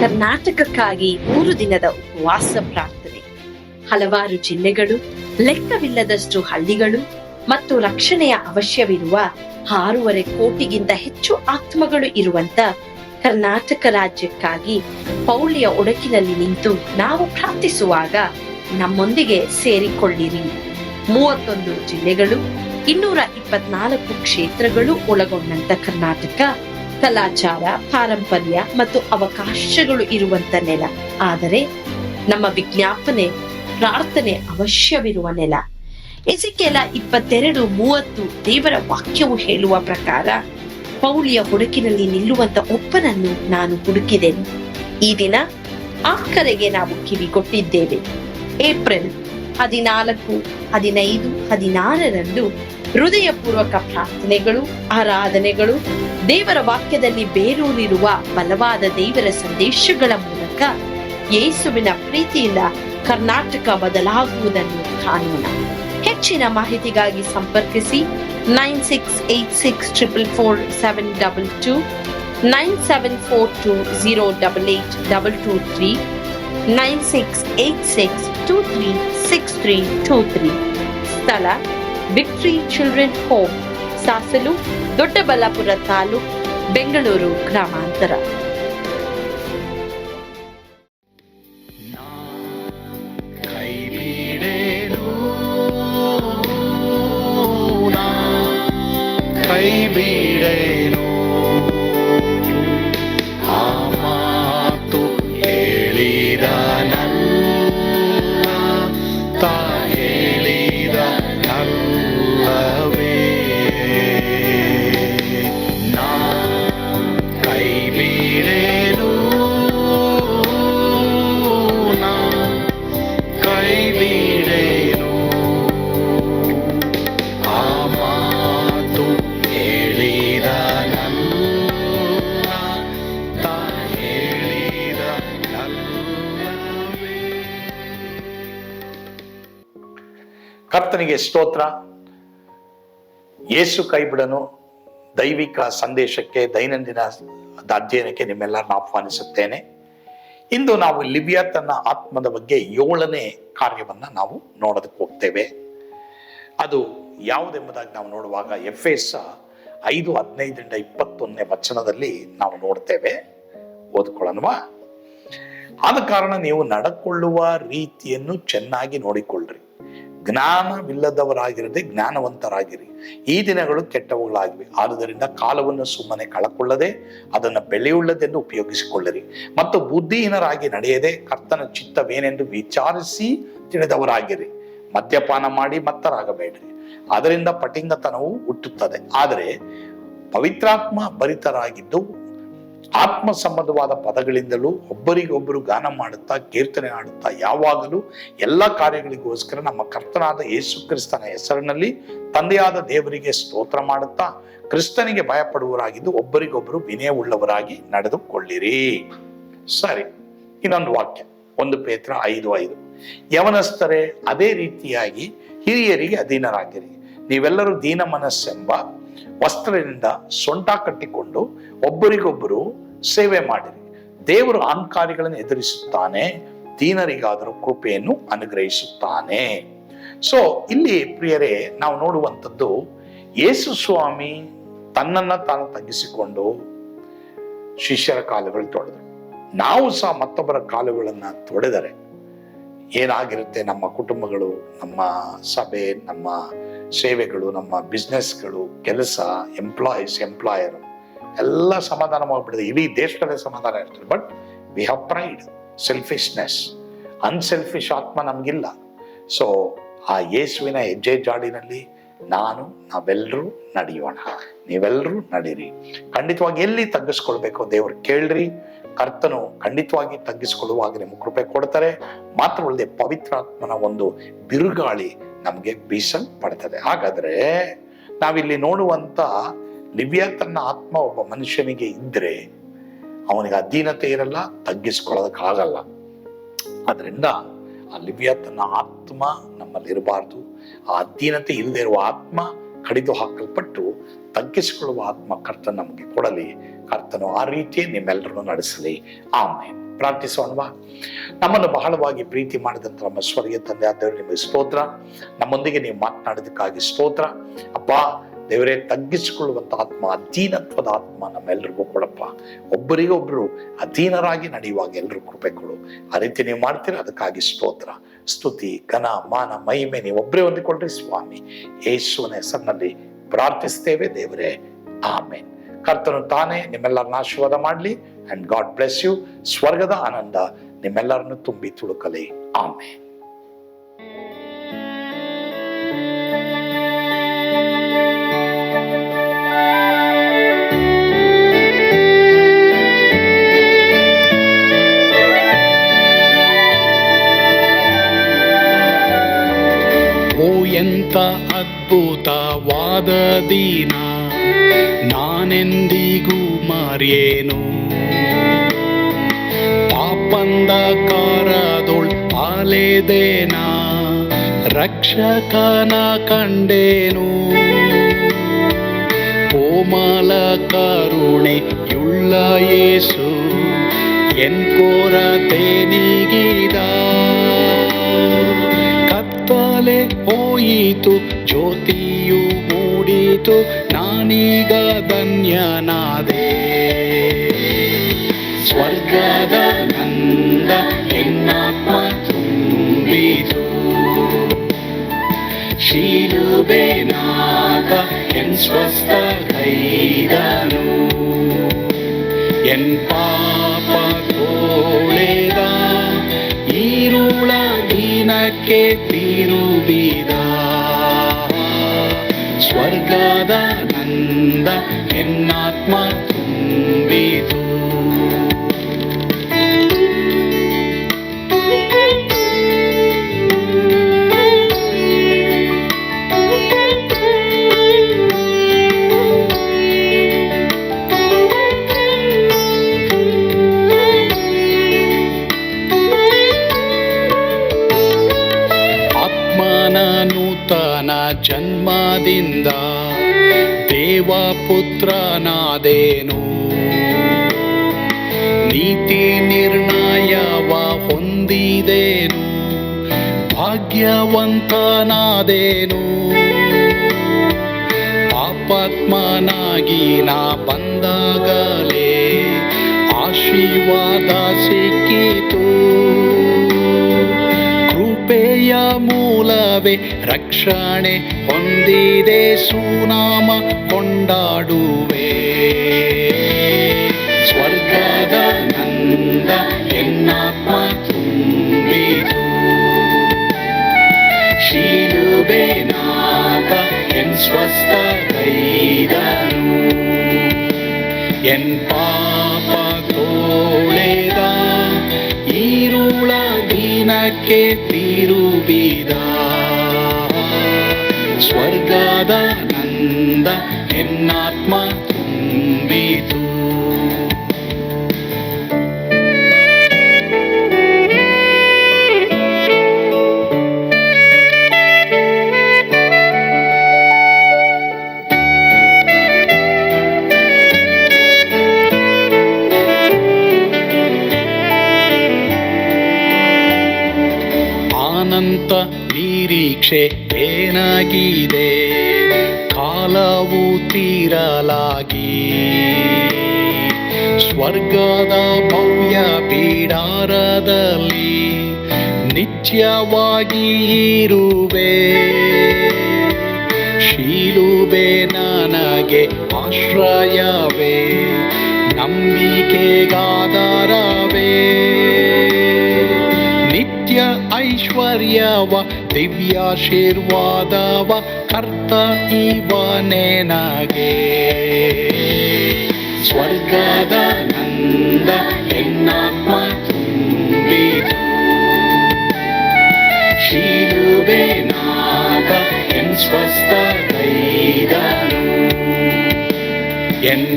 ಕರ್ನಾಟಕಕ್ಕಾಗಿ 3 ದಿನದ ಉಪವಾಸ ಪ್ರಾರ್ಥನೆ. ಹಲವಾರು ಜಿಲ್ಲೆಗಳು, ಲೆಕ್ಕವಿಲ್ಲದಷ್ಟು ಹಳ್ಳಿಗಳು ಮತ್ತು ರಕ್ಷಣೆಯ ಅವಶ್ಯವಿರುವ 6.5 ಕೋಟಿಗಿಂತ ಹೆಚ್ಚು ಆತ್ಮಗಳು ಇರುವಂತ ಕರ್ನಾಟಕ ರಾಜ್ಯಕ್ಕಾಗಿ ಪೌಳಿಯ ಒಡಕಿನಲ್ಲಿ ನಿಂತು ನಾವು ಪ್ರಾರ್ಥಿಸುವಾಗ ನಮ್ಮೊಂದಿಗೆ ಸೇರಿಕೊಳ್ಳಿರಿ. 31 ಜಿಲ್ಲೆಗಳು, 224 ಕ್ಷೇತ್ರಗಳು ಒಳಗೊಂಡಂತ ಕರ್ನಾಟಕ ಕಲಾಚಾರ, ಪಾರಂಪರ್ಯ ಮತ್ತು ಅವಕಾಶಗಳು ಇರುವಂತ ನೆಲ. ಆದರೆ ನಮ್ಮ ವಿಜ್ಞಾಪನೆ, ಪ್ರಾರ್ಥನೆ ಅವಶ್ಯವಿರುವ ನೆಲ. ಎಸೆಕಿಯೇಲ 22:30 ದೇವರ ವಾಕ್ಯವು ಹೇಳುವ ಪ್ರಕಾರ, ಪೌಳಿಯ ಹುಡುಕಿನಲ್ಲಿ ನಿಲ್ಲುವಂತ ಒಬ್ಬನನ್ನು ನಾನು ಹುಡುಕಿದೆನು. ಈ ದಿನ ಆ ಕರೆಗೆ ನಾವು ಕಿವಿಗೊಟ್ಟಿದ್ದೇವೆ. ಏಪ್ರಿಲ್ 14, 15, 16ರಂದು ಹೃದಯಪೂರ್ವಕ ಪ್ರಾರ್ಥನೆಗಳು, ಆರಾಧನೆಗಳು, ದೇವರ ವಾಕ್ಯದಲ್ಲಿ ಬೇರೂರಿರುವ ಬಲವಾದ ದೇವರ ಸಂದೇಶಗಳ ಮೂಲಕ ಯೇಸುವಿನ ಪ್ರೀತಿಯಿಂದ ಕರ್ನಾಟಕ ಬದಲಾಗುವುದನ್ನು ಕಾಣೋಣ. ಹೆಚ್ಚಿನ ಮಾಹಿತಿಗಾಗಿ ಸಂಪರ್ಕಿಸಿ 9686444722, 9742088223, 9686236323. ಸ್ಥಳ victory children home, Sasalu, Doddaballapur taluk, Bengaluru ಗ್ರಾಮಾಂತರ. ಕೈಬಿಡೇನು ಆ ಮಾತು ಹೇಳಿದ ನನ್ನ ತಾ ಹೇಳಿದ ನಲ್ಲವೇ ನಾ ಕೈಬಿಡೇನು ನಾ ಕೈಬಿಡೇನು ಆ ಮಾತು ಹೇಳಿದ ನನ್ನ ತಾ ಹೇಳಿದ ನಲ್ಲವೇ. ಕರ್ತನಿಗೆ ಸ್ತೋತ್ರ. ಯೇಸು ಕೈಬಿಡನು ದೈವಿಕ ಸಂದೇಶಕ್ಕೆ, ದೈನಂದಿನ ಅಧ್ಯಯನಕ್ಕೆ ನಿಮ್ಮೆಲ್ಲರನ್ನು ಆಹ್ವಾನಿಸುತ್ತೇನೆ. ಇಂದು ನಾವು ಲಿವ್ಯಾತನ ಆತ್ಮದ ಬಗ್ಗೆ 7ನೇ ಕಾರ್ಯವನ್ನ ನಾವು ನೋಡೋದಕ್ಕೆ ಹೋಗ್ತೇವೆ. ಅದು ಯಾವುದೆಂಬುದಾಗಿ ನಾವು ನೋಡುವಾಗ ಎಫೆಸ 5:15-21 ವಚನದಲ್ಲಿ ನಾವು ನೋಡ್ತೇವೆ. ಓದ್ಕೊಳ್ಳೋಣವಾ? ಆದ ಕಾರಣ ನೀವು ನಡ್ಕೊಳ್ಳುವ ರೀತಿಯನ್ನು ಚೆನ್ನಾಗಿ ನೋಡಿಕೊಳ್ಳ್ರಿ, ಜ್ಞಾನವಿಲ್ಲದವರಾಗಿರದೆ ಜ್ಞಾನವಂತರಾಗಿರಿ. ಈ ದಿನಗಳು ಕೆಟ್ಟವುಗಳಾಗಿವೆ, ಆದುದರಿಂದ ಕಾಲವನ್ನು ಸುಮ್ಮನೆ ಕಳಕೊಳ್ಳದೆ ಅದನ್ನು ಬೆಲೆಯುಳ್ಳದೆಂದು ಉಪಯೋಗಿಸಿಕೊಳ್ಳಿರಿ. ಮತ್ತು ಬುದ್ಧಿಹೀನರಾಗಿ ನಡೆಯದೆ ಕರ್ತನ ಚಿತ್ತವೇನೆಂದು ವಿಚಾರಿಸಿ ತಿಳಿದವರಾಗಿರಿ. ಮದ್ಯಪಾನ ಮಾಡಿ ಮತ್ತರಾಗಬೇಡ್ರಿ, ಅದರಿಂದ ಪಟಿಂಗತನವು ಹುಟ್ಟುತ್ತದೆ. ಆದರೆ ಪವಿತ್ರಾತ್ಮ ಭರಿತರಾಗಿದ್ದು ಆತ್ಮ ಸಂಬಂಧವಾದ ಪದಗಳಿಂದಲೂ ಒಬ್ಬರಿಗೊಬ್ಬರು ಗಾನ ಮಾಡುತ್ತಾ ಕೀರ್ತನೆ ಆಡುತ್ತಾ ಯಾವಾಗಲೂ ಎಲ್ಲ ಕಾರ್ಯಗಳಿಗೋಸ್ಕರ ನಮ್ಮ ಕರ್ತನಾದ ಯೇಸು ಕ್ರಿಸ್ತನ ಹೆಸರಿನಲ್ಲಿ ತಂದೆಯಾದ ದೇವರಿಗೆ ಸ್ತೋತ್ರ ಮಾಡುತ್ತಾ ಕ್ರಿಸ್ತನಿಗೆ ಭಯಪಡುವವರಾಗಿದ್ದು ಒಬ್ಬರಿಗೊಬ್ಬರು ವಿನಯವುಳ್ಳವರಾಗಿ ನಡೆದುಕೊಳ್ಳಿರಿ. ಸರಿ, ಇನ್ನೊಂದು ವಾಕ್ಯ 1 ಪೇತ್ರ 5:5. ಯವನಸ್ಥರೇ ಅದೇ ರೀತಿಯಾಗಿ ಹಿರಿಯರಿಗೆ ಅಧೀನರಾಗಿರಿ. ನೀವೆಲ್ಲರೂ ದೀನ ಮನಸ್ಸೆಂಬ ವಸ್ತ್ರದಿಂದ ಸೊಂಟ ಕಟ್ಟಿಕೊಂಡು ಒಬ್ಬರಿಗೊಬ್ಬರು ಸೇವೆ ಮಾಡಿರಿ. ದೇವರು ಅಹಂಕಾರಿಗಳನ್ನು ಎದುರಿಸುತ್ತಾನೆ, ದೀನರಿಗಾದರೂ ಕೃಪೆಯನ್ನು ಅನುಗ್ರಹಿಸುತ್ತಾನೆ. ಸೊ ಇಲ್ಲಿ ಪ್ರಿಯರೇ, ನಾವು ನೋಡುವಂಥದ್ದು ಯೇಸು ಸ್ವಾಮಿ ತನ್ನನ್ನ ತಾನು ತಗ್ಗಿಸಿಕೊಂಡು ಶಿಷ್ಯರ ಕಾಲುಗಳು ತೊಳೆದರು. ನಾವು ಸಹ ಮತ್ತೊಬ್ಬರ ಕಾಲುಗಳನ್ನ ತೊಳೆದರೆ ಏನಾಗಿರುತ್ತೆ? ನಮ್ಮ ಕುಟುಂಬಗಳು, ನಮ್ಮ ಸಭೆ, ನಮ್ಮ ಸೇವೆಗಳು, ನಮ್ಮ ಬಿಸ್ನೆಸ್ಗಳು, ಕೆಲಸ, ಎಂಪ್ಲಾಯರ್ ಎಲ್ಲ ಸಮಾಧಾನವಾಗ್ಬಿಡುತ್ತೆ. ಇಡೀ ದೇಶದಲ್ಲೇ ಸಮಾಧಾನ ಇರ್ತದೆ. But we have pride, selfishness, unselfish ಆತ್ಮ ನಮಗಿಲ್ಲ. ಸೊ ಆ ಯೇಸುವಿನ ಹೆಜ್ಜೆ ಜಾಡಿನಲ್ಲಿ ನಾವೆಲ್ಲರೂ ನಡೆಯೋಣ, ನೀವೆಲ್ಲರೂ ನಡೀರಿ. ಖಂಡಿತವಾಗಿ ಎಲ್ಲಿ ತಗ್ಗಿಸ್ಕೊಳ್ಬೇಕು ದೇವ್ರು ಕೇಳ್ರಿ. ಕರ್ತನು ಖಂಡಿತವಾಗಿ ತಗ್ಗಿಸಿಕೊಳ್ಳುವಾಗ ನಿಮ್ಗೆ ಕೃಪೆ ಕೊಡ್ತಾರೆ. ಮಾತ್ರವಲ್ಲದೆ ಪವಿತ್ರಾತ್ಮನ ಒಂದು ಬಿರುಗಾಳಿ ನಮಗೆ ಬೀಸಲ್ಪಡ್ತದೆ. ಹಾಗಾದ್ರೆ ನಾವಿಲ್ಲಿ ನೋಡುವಂತ ಲಿವ್ಯಾತನ ಆತ್ಮ ಒಬ್ಬ ಮನುಷ್ಯನಿಗೆ ಇದ್ರೆ ಅವನಿಗೆ ಅಧೀನತೆ ಇರಲ್ಲ, ತಗ್ಗಿಸ್ಕೊಳ್ಳೋದಕ್ಕಾಗಲ್ಲ. ಅದರಿಂದ ಆ ಲಿವ್ಯಾತನ ಆತ್ಮ ನಮ್ಮಲ್ಲಿ ಇರಬಾರ್ದು. ಆ ಅಧೀನತೆ ಇಲ್ಲದೆ ಇರುವ ಆತ್ಮ ಕಡಿದು ಹಾಕಲ್ಪಟ್ಟು ತಗ್ಗಿಸಿಕೊಳ್ಳುವ ಆತ್ಮ ಕರ್ತನ ನಮಗೆ ಕೊಡಲಿ. ಕರ್ತನು ಆ ರೀತಿಯೇ ನಿಮ್ಮೆಲ್ಲರನ್ನು ನಡೆಸಲಿ. ಆಮೇನ್. ಪ್ರಾರ್ಥಿಸೋಣವಾ? ನಮ್ಮನ್ನು ಬಹಳವಾಗಿ ಪ್ರೀತಿ ಮಾಡಿದಂಥ ನಮ್ಮ ಸ್ವರ್ಗೀಯ ತಂದೆ ಆದವರು ನಿಮಗೆ ಸ್ತೋತ್ರ. ನಮ್ಮೊಂದಿಗೆ ನೀವು ಮಾತನಾಡೋದಕ್ಕಾಗಿ ಸ್ತೋತ್ರ ಅಪ್ಪ. ದೇವರೇ, ತಗ್ಗಿಸಿಕೊಳ್ಳುವಂಥ ಆತ್ಮ, ಅಧೀನತ್ವದ ಆತ್ಮ ನಮ್ಮೆಲ್ಲರಿಗೂ ಕೊಡಪ್ಪ. ಒಬ್ಬರಿಗೊಬ್ಬರು ಅಧೀನರಾಗಿ ನಡೆಯುವಾಗ ಎಲ್ಲರೂ ಕೃಪೆ ಕೊಡು. ಆ ರೀತಿ ನೀವು ಮಾಡ್ತೀರಾ, ಅದಕ್ಕಾಗಿ ಸ್ತೋತ್ರ. ಸ್ತುತಿ, ಘನ, ಮಾನ, ಮಹಿಮೆ ನೀವು ಒಬ್ಬರೇ ಹೊಂದಿಕೊಳ್ಳ್ರಿ ಸ್ವಾಮಿ. ಯೇಸುವಿನ ಹೆಸರಿನಲ್ಲಿ ಪ್ರಾರ್ಥಿಸ್ತೇವೆ ದೇವರೇ, ಆಮೆನ್. ಕರ್ತನು ತಾನೇ ನಿಮ್ಮೆಲ್ಲರನ್ನ ಆಶೀರ್ವಾದ ಮಾಡಲಿ. And God bless you. ಸ್ವರ್ಗದ ಆನಂದ ನಿಮ್ಮೆಲ್ಲರನ್ನು ತುಂಬಿ ತುಳುಕಲಿ. ಆಮೆನ್. ಎಂಥ ಅದ್ಭುತವಾದ ದಿನ, ನಾನೆಂದಿಗೂ ಮರೆಯೇನು. ಪಾಪಂಧಕಾರದೊಳ್ ಅಲೆದೇನ, ರಕ್ಷಕನ ಕಂಡೇನು. ಕೋಮಲ ಕರುಣೆಯುಳ್ಳ ಯೇಸು ಎನ್ ಕೊರತೆ ನೀಗಿದ. ಕತ್ತಲೆ ಹೋಯಿತು, ಜ್ಯೋತಿಯು ಮೂಡಿತು, ನಾನೀಗ ಧನ್ಯನಾದೆ. ಸ್ವರ್ಗದ ನಂದ ಎನ್ನಾತ್ಮ ತುಂಬಿತು. ಶಿಲುಬೆನಾಥ ಎನ್ ಸ್ವಸ್ಥ ಕೈದನು. ಎನ್ ಪಾಪ ತೋಳೆದ, ಈರುಳ ದಿನಕ್ಕೆ ತಿರುಗಿದ. ಸ್ವರ್ಗದ ನಂದ ಎನ್ನಾತ್ಮ ತುಂಬಿತು. ನೂತನ ಜನ್ಮದಿಂದ ದೇವಪುತ್ರನಾದೇನು. ನೀತಿ ನಿರ್ಣಯವ ಹೊಂದಿದೇನು, ಭಾಗ್ಯವಂತನಾದೇನು. ಪಾಪಾತ್ಮನಾಗಿ ನಾ ಬಂದಾಗಲೇ ಆಶೀರ್ವಾದ ಸಿಕ್ಕಿತು. ಕೃಪೆಯ ಮೂಲವೇ ರಕ್ಷಣೆ ಹೊಂದಿದೆ, ಸುನಾಮ ಕೊಂಡಾಡುವೆ. ಸ್ವರ್ಗದ ನಂದ ಎನ್ನಾತ್ಮ ತುಂಬಿತು. ಶಿಲುಬೆನಾಥ ಎನ್ ಸ್ವಸ್ಥ ಕೈದನು. ಎನ್ ಪಾಪ ತೋಳೆದ, ಈರುಳ ದಿನಕ್ಕೆ ತಿರುಗಿದ. ಸ್ವರ್ಗದ ನಂದ ಎನ್ನಾತ್ಮ ತುಂಬಿತು. ಅನಂತ ನಿರೀಕ್ಷೆ ಏನಾಗಿದೆ, ಕಾಲವು ತೀರಲಾಗಿ. ಸ್ವರ್ಗದ ಭವ್ಯ ಬಿಡಾರದಲ್ಲಿ ನಿತ್ಯವಾಗಿ ಇರುವೆ. ಶಿಲುಬೆ ನನಗೆ ಆಶ್ರಯವೇ, ನಂಬಿಕೆಗಾಧಾರವೇ. ನಿತ್ಯ ಐಶ್ವರ್ಯವ ದಿವ್ಯಾಶೀರ್ವಾದವ ಕರ್ತ ಇವನೇ ನಗೆ. ಸ್ವರ್ಗದ ನಂದ ಎನ್ನಾತ್ಮ ತುಂಬಿತು. ಶಿಲುಬೆನಾಥ ಎನ್ ಸ್ವಸ್ಥ ಕೈದನು. ಎನ್